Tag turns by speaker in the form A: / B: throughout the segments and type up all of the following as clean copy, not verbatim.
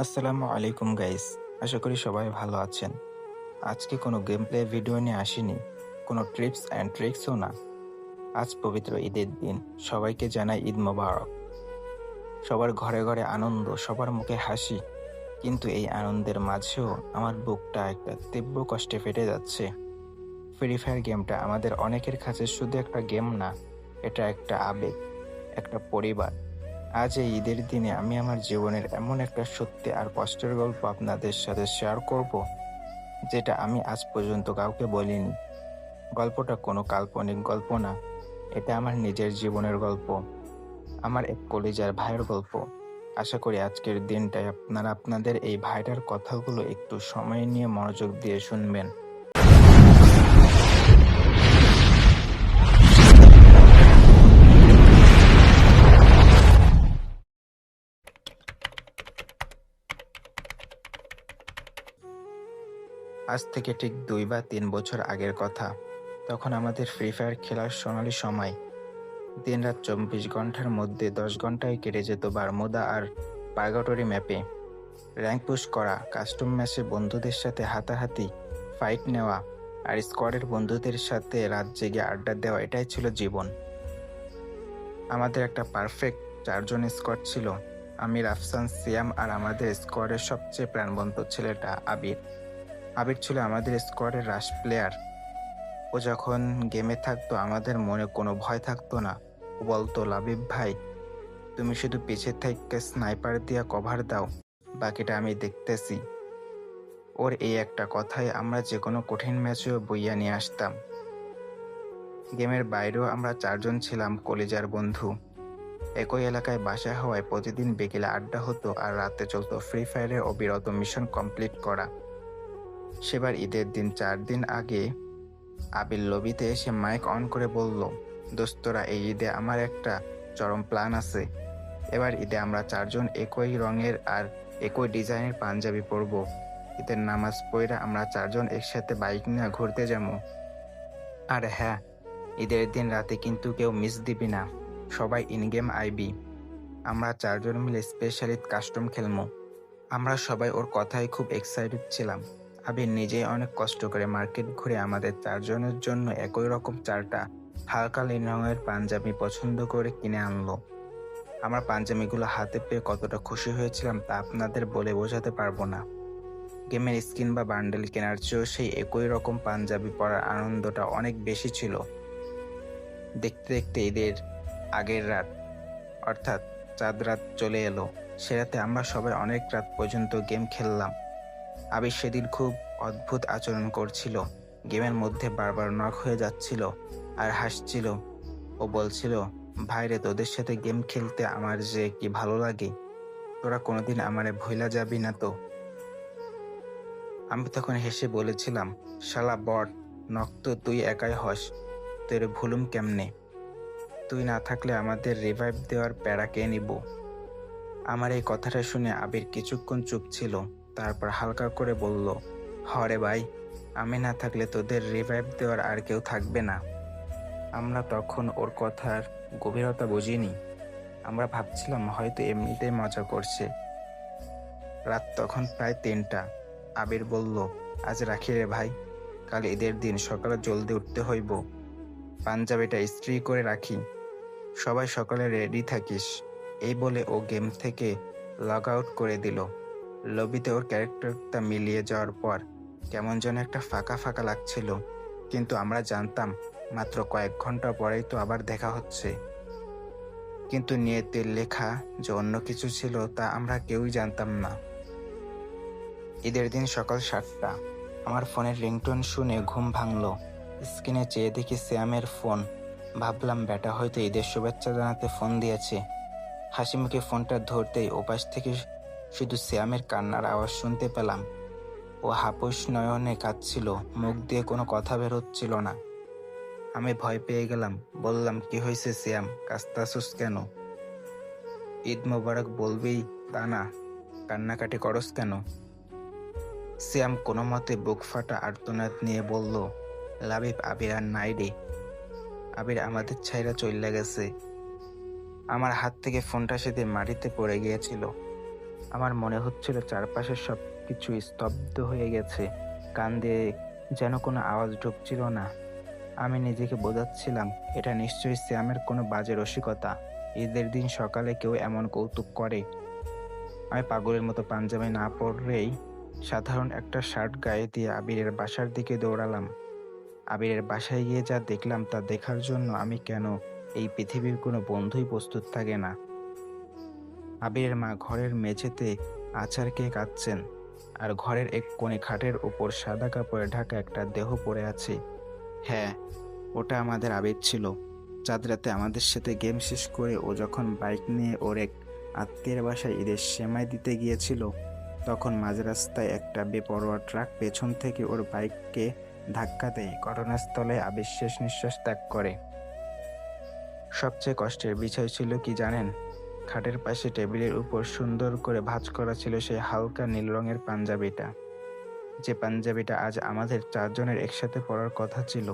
A: আসসালামু আলাইকুম গাইস। আশা করি সবাই ভালো আছেন। আজকে কোনো গেম প্লে ভিডিও নিয়ে আসিনি, কোনো ট্রিপস অ্যান্ড ট্রিক্সও না। আজ পবিত্র ঈদের দিন, সবাইকে জানাই ঈদ মোবারক। সবার ঘরে ঘরে আনন্দ, সবার মুখে হাসি, কিন্তু এই আনন্দের মাঝেও আমার বুকটা একটা তীব্র কষ্টে ফেটে যাচ্ছে। ফ্রি ফায়ার গেমটা আমাদের অনেকের কাছে শুধু একটা গেম না, এটা একটা আবেগ, একটা পরিবার। আজ এই ঈদের দিনে আমি আমার জীবনের এমন একটা সত্যি আর কষ্টের গল্প আপনাদের সাথে শেয়ার করব, যেটা আমি আজ পর্যন্ত কাউকে বলিনি। গল্পটা কোনো কাল্পনিক গল্প না, এটা আমার নিজের জীবনের গল্প, আমার এক কলিজার ভাইয়ের গল্প। আশা করি আজকের দিনটায় আপনারা আপনাদের এই ভাইটার কথাগুলো একটু সময় নিয়ে মনোযোগ দিয়ে শুনবেন। আজ থেকে ঠিক 2 বা 3 বছর আগের কথা। তখন আমাদের ফ্রি ফায়ার খেলার সোনালি সময়। দিনরাত 24 ঘন্টার মধ্যে 10 ঘন্টায় কেটে যেত বারমুদা আর পার্গাটোরি ম্যাপে। র্যাঙ্ক পুশ করা, কাস্টম ম্যাচে বন্ধুদের সাথে হাতাহাতি, ফাইট নেওয়া, আর স্কোয়াডের বন্ধুদের সাথে রাত জেগে আড্ডা দেওয়া, এটাই ছিল জীবন। আমাদের একটা পারফেক্ট 4জন স্কোয়াড ছিল। আমি, রাফসান, সিয়াম আর আমাদের স্কোয়াডের সবচেয়ে প্রাণবন্ত ছেলেটা আবির। আবির ছিল আমাদের স্কোয়াডের রাশ প্লেয়ার। ও যখন গেমে থাকতো আমাদের মনে কোনো ভয় থাকতো না। ও বলতো, লাবিব ভাই, তুমি শুধু পিছে থেকে স্নাইপার দিয়া কভার দাও, বাকিটা আমি দেখতেছি। ওর এই একটা কথায় আমরা যে কোনো কঠিন ম্যাচেও বইয়া নিয়ে আসতাম। গেমের বাইরেও আমরা 4জন ছিলাম কলিজার বন্ধু। একই এলাকায় বাসা হওয়ায় প্রতিদিন বিকেলে আড্ডা হতো আর রাতে চলতো ফ্রি ফায়ারের অবিরত মিশন কমপ্লিট করা। সেবার ঈদের দিন 4 দিন আগে আবির লবিতে এসে মাইক অন করে বলল, দোস্তরা, এই ঈদে আমার একটা চরম প্ল্যান আছে। এবার ঈদে আমরা 4জন একই রঙের আর একই ডিজাইনের পাঞ্জাবি পরবো। ঈদের নামাজ পড়া আমরা 4জন একসাথে বাইক নিয়ে ঘুরতে যাবো। আর হ্যাঁ, ঈদের দিন রাতে কিন্তু কেউ মিস দিবি না, সবাই ইনগেম আইবি। আমরা 4জন মিলে স্পেশাল ঈদ কাস্টম খেলবো। আমরা সবাই ওর কথায় খুব এক্সাইটেড ছিলাম। আবির নিজেই অনেক কষ্ট করে মার্কেট ঘুরে আমাদের 4জনের জন্য একই রকম 4টা হালকা নীল রঙের পাঞ্জাবি পছন্দ করে কিনে আনলো। আমার পাঞ্জাবিগুলো হাতে পেয়ে কতটা খুশি হয়েছিলাম তা আপনাদের বলে বোঝাতে পারবো না। গেমের স্কিন বা বান্ডেল কেনার চেয়েও সেই একই রকম পাঞ্জাবি পরার আনন্দটা অনেক বেশি ছিল। দেখতে দেখতে ঈদের আগের রাত, অর্থাৎ চাঁদ রাত চলে এলো। সে রাতে আমরা সবাই অনেক রাত পর্যন্ত গেম খেললাম। আবির সেদিন খুব অদ্ভুত আচরণ করছিল। গেমের মধ্যে বারবার নক হয়ে যাচ্ছিল আর হাসছিল। ও বলছিল, ভাইরে, তোদের সাথে গেম খেলতে আমার যে কি ভালো লাগে, তোরা কোনোদিন আমারে ভুইলা যাবি না তো? আমি তখন হেসে বলেছিলাম, শালা বট, নক তো তুই একাই হস, তোরে ভুলুম কেমনে? তুই না থাকলে আমাদের রিভাইভ দেওয়ার প্যারা কে নিব? আমার এই কথাটা শুনে আবির কিছুক্ষণ চুপ ছিল, তারপর হালকা করে বলল, হরে ভাই, আমি না থাকলে তোদের রিভাইভ দেওয়ার আর কেউ থাকবে না। আমরা তখন ওর কথার গভীরতা বুঝিনি। আমরা ভাবছিলাম হয়তো এমনিতেই মজা করছে। রাত তখন প্রায় 3টা। আবির বলল, আজ রাখি রে ভাই, কাল ঈদের দিন সকালে জলদি উঠতে হইব। পাঞ্জাবিটা ইস্ত্রি করে রাখি, সবাই সকালে রেডি থাকিস। এই বলে ও গেম থেকে লগ আউট করে দিল। লবিতে ওর ক্যারেক্টারটা মিলিয়ে যাওয়ার পর কেমন যেন একটা ফাঁকা ফাঁকা লাগছিল, কিন্তু আমরা জানতাম মাত্র কয়েক ঘন্টা পরেই তো আবার দেখা হচ্ছে। কিন্তু নিয়তির লেখা যে অন্য কিছু ছিল তা আমরা কেউই জানতাম না। ঈদের দিন সকাল 7টা। আমার ফোনের রিংটোন শুনে ঘুম ভাঙলো। স্ক্রিনে চেয়ে দেখি শ্যামের ফোন। ভাবলাম ব্যাটা হয়তো ঈদের শুভেচ্ছা জানাতে ফোন দিয়েছে। হাসি মুখে ফোনটা ধরতেই ওপাশ থেকে শুধু শ্যামের কান্নার আওয়াজ শুনতে পেলাম। ও হাপুস নয়নে কাঁদছিল, মুখ দিয়ে কোনো কথা বের হচ্ছিল না। আমি ভয় পেয়ে গেলাম, বললাম, কি হয়েছে শ্যাম, কাঁদতাছোস কেন? ঈদ মোবারক বলবি তা না, কান্নাকাটি করস কেন? শ্যাম কোনো মতে বুক ফাটা আর্তনাদ নিয়ে বলল, লাবিব, আবির আর নাই রে, আবির আমাদের ছাইরা চইল্লা গেছে। আমার হাত থেকে ফোনটা সেদিন মাটিতে পড়ে গিয়েছিল। আমার মনে হচ্ছিল চারপাশের সবকিছু স্তব্ধ হয়ে গেছে। কান দিয়ে যেন কোনো আওয়াজ ঢুকছিল না। আমি নিজেকে বোঝাচ্ছিলাম, এটা নিশ্চয়ই শ্যামের কোনো বাজে রসিকতা। ঈদের দিন সকালে কেউ এমন কৌতুক করে। আমি পাগলের মতো পাঞ্জাবি না পরলেই সাধারণ একটা শার্ট গায়ে দিয়ে আবিরের বাসার দিকে দৌড়ালাম। আবিরের বাসায় গিয়ে যা দেখলাম তা দেখার জন্য আমি কেন এই পৃথিবীর কোনো বন্ধুই প্রস্তুত থাকে না। আবিরের মা ঘরের মেঝেতে আছাড় খেয়ে কাঁদছেন, আর ঘরের এক কোণে খাটের উপর সাদা কাপড়ে ঢাকা একটা দেহ পড়ে আছে। হ্যাঁ, ওটা আমাদের আবির ছিল। চাঁদ রাতে আমাদের সাথে গেম শেষ করে ও যখন বাইক নিয়ে ওর এক আত্মীয়ের বাসায় ঈদের সেমাই দিতে গিয়েছিল, তখন মাঝ রাস্তায় একটা বেপরোয়া ট্রাক পেছন থেকে ওর বাইককে ধাক্কা দেয়। ঘটনাস্থলে আবির শেষ নিঃশ্বাস ত্যাগ করে। সবচেয়ে কষ্টের বিষয় ছিল কি জানেন? খাটের পাশে টেবিলের উপর সুন্দর করে ভাঁজ করা ছিল সেই হালকা নীল রঙের পাঞ্জাবিটা, যে পাঞ্জাবিটা আজ আমাদের চারজনের একসাথে পরার কথা ছিল,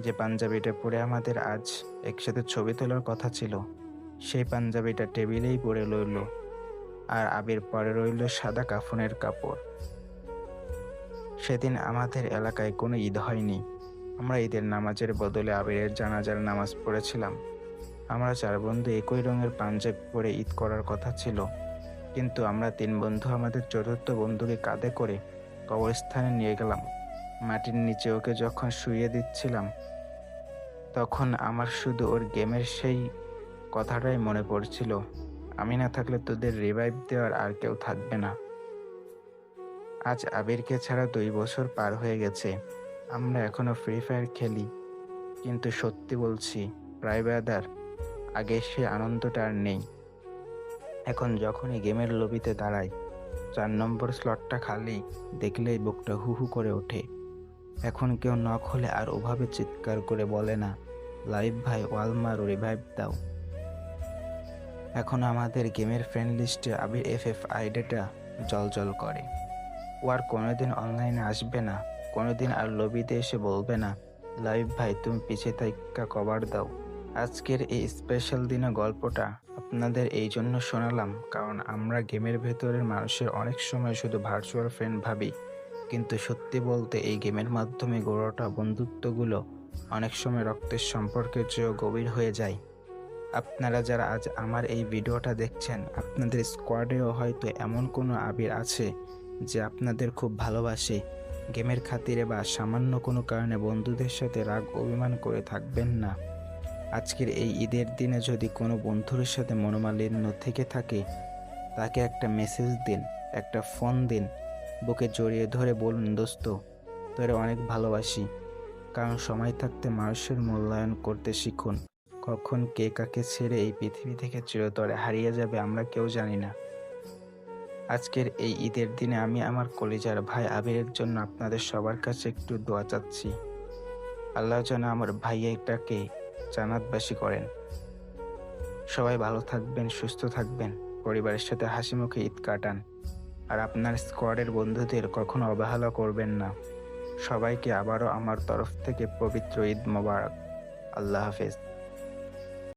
A: যে পাঞ্জাবিটা পরে আমাদের আজ একসাথে ছবি তোলার কথা ছিল। সেই পাঞ্জাবিটা টেবিলেই পড়ে রইল, আর আবির পরে রইল সাদা কাফনের কাপড়। সেদিন আমাদের এলাকায় কোনো ঈদ হয়নি। আমরা ঈদের নামাজের বদলে আবিরের জানাজার নামাজ পড়েছিলাম। আমরা চার বন্ধু একই রঙের পাঞ্জাবি পরে ঈদ করার কথা ছিল, কিন্তু আমরা তিন বন্ধু আমাদের চতুর্থ বন্ধুকে কাঁধে করে কবরস্থানে নিয়ে গেলাম। মাটির নিচে ওকে যখন শুইয়ে দিচ্ছিলাম, তখন আমার শুধু ওর গেমের সেই কথাটাই মনে পড়ছিল, আমি না থাকলে তোদের রিভাইভ দেওয়ার আর কেউ থাকবে না। আজ আবিরকে ছাড়া 2 বছর পার হয়ে গেছে। আমরা এখনো ফ্রি ফায়ার খেলি, কিন্তু সত্যি বলছি প্রায় ব্রাদার, আগের সে আনন্দটা আর নেই। এখন যখনই গেমের লবিতে দাঁড়াই, 4 নম্বর স্লটটা খালি দেখলেই বুকটা হু হু করে ওঠে। এখন কেউ নক হলে আর ওভাবে চিৎকার করে বলে না, লাইভ ভাই ওয়াল মারো, রিভাইভ দাও। এখন আমাদের গেমের ফ্রেন্ড লিস্টে আবির এফএফ আইডিটা জ্বলজ্বল করে। ও আর কোনোদিন অনলাইনে আসবে না, কোনোদিন আর লবিতে এসে বলবে না, লাইভ ভাই তুমি পিছিয়ে থাইক্কা কভার দাও। আজকের এই স্পেশাল দিনে গল্পটা আপনাদের এই জন্য শোনালাম, কারণ আমরা গেমের ভেতরের মানুষের অনেক সময় শুধু ভার্চুয়াল ফ্রেন্ড ভাবি, কিন্তু সত্যি বলতে এই গেমের মাধ্যমে গড়ে ওঠা বন্ধুত্বগুলো অনেক সময় রক্তের সম্পর্কের চেয়েও গভীর হয়ে যায়। আপনারা যারা আজ আমার এই ভিডিওটা দেখছেন, আপনাদের স্কোয়াডেও হয়তো এমন কোনো আবির আছে যে আপনাদের খুব ভালোবাসে। গেমের খাতিরে বা সামান্য কোনো কারণে বন্ধুদের সাথে রাগ অভিমান করে থাকবেন না। আজকের এই ঈদের দিনে যদি কোনো বন্ধুর সাথে মনোমালিন্য থেকে থাকে, তাকে একটা মেসেজ দিন, একটা ফোন দিন, বুকে জড়িয়ে ধরে বলুন, দোস্ত তোরে অনেক ভালোবাসি। কারণ সময় থাকতে মানুষের মূল্যায়ন করতে শিখুন। কখন কে কাকে ছেড়ে এই পৃথিবী থেকে চিরতরে হারিয়ে যাবে আমরা কেউ জানি না। আজকের এই ঈদের দিনে আমি আমার কলিজার ভাই আবিরের জন্য আপনাদের সবার কাছে একটু দোয়া চাচ্ছি। আল্লাহ যেন আমার ভাইয়াটাকে জান্নাতবাসী করেন। সবাই ভালো থাকবেন, সুস্থ থাকবেন, পরিবারের সাথে হাসি মুখে ঈদ কাটান। আর আপনার স্কোয়াডের বন্ধুদের কখনো অবহেলা করবেন না। সবাইকে আবারও আমার তরফ থেকে পবিত্র ঈদ মোবারক। আল্লাহ হাফেজ।